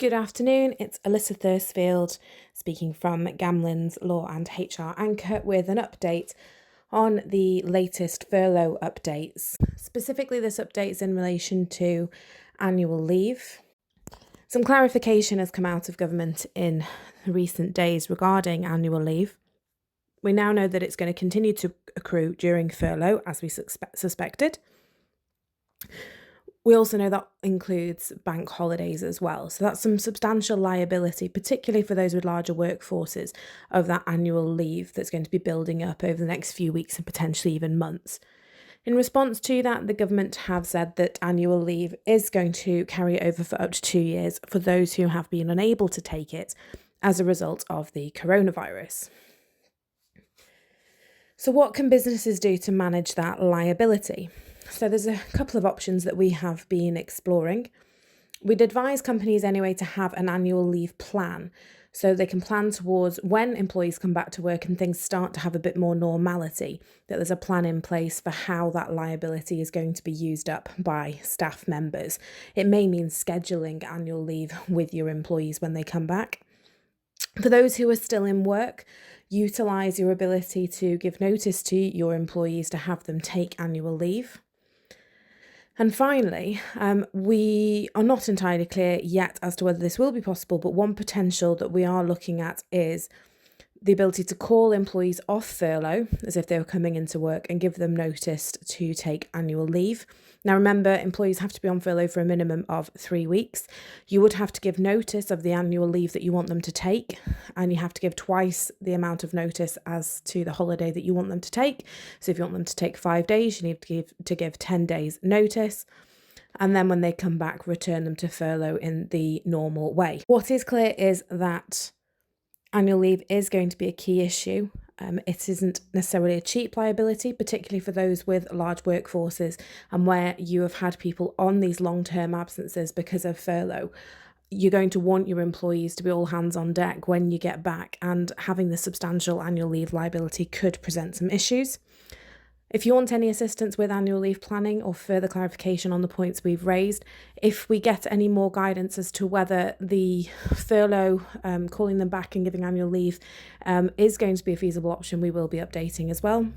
Good afternoon, it's Alyssa Thursfield speaking from Gamlin's Law and HR Anchor with an update on the latest furlough updates. Specifically, this update is in relation to annual leave. Some clarification has come out of government in recent days regarding annual leave. We now know that it's going to continue to accrue during furlough, as we suspected. We also know that includes bank holidays as well. So that's some substantial liability, particularly for those with larger workforces, of that annual leave that's going to be building up over the next few weeks and potentially even months. In response to that, the government have said that annual leave is going to carry over for up to 2 years for those who have been unable to take it as a result of the coronavirus. So what can businesses do to manage that liability? So there's a couple of options that we have been exploring. We'd advise companies anyway to have an annual leave plan so they can plan towards when employees come back to work and things start to have a bit more normality, that there's a plan in place for how that liability is going to be used up by staff members. It may mean scheduling annual leave with your employees when they come back. For those who are still in work, utilise your ability to give notice to your employees to have them take annual leave. And finally, we are not entirely clear yet as to whether this will be possible, but one potential that we are looking at is the ability to call employees off furlough as if they were coming into work and give them notice to take annual leave. Now, remember, employees have to be on furlough for a minimum of 3 weeks. You would have to give notice of the annual leave that you want them to take, and you have to give twice the amount of notice as to the holiday that you want them to take. So if you want them to take 5 days, you need to give 10 days notice. And then when they come back, return them to furlough in the normal way. What is clear is that annual leave is going to be a key issue. It isn't necessarily a cheap liability, particularly for those with large workforces and where you have had people on these long-term absences because of furlough. You're going to want your employees to be all hands on deck when you get back, and having the substantial annual leave liability could present some issues. If you want any assistance with annual leave planning or further clarification on the points we've raised, if we get any more guidance as to whether the furlough, calling them back and giving annual leave is going to be a feasible option, we will be updating as well.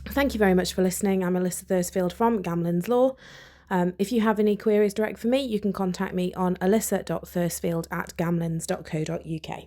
Thank you very much for listening. I'm Alyssa Thursfield from Gamlin's Law. If you have any queries direct for me, you can contact me on alyssa.thursfield@gamlins.co.uk.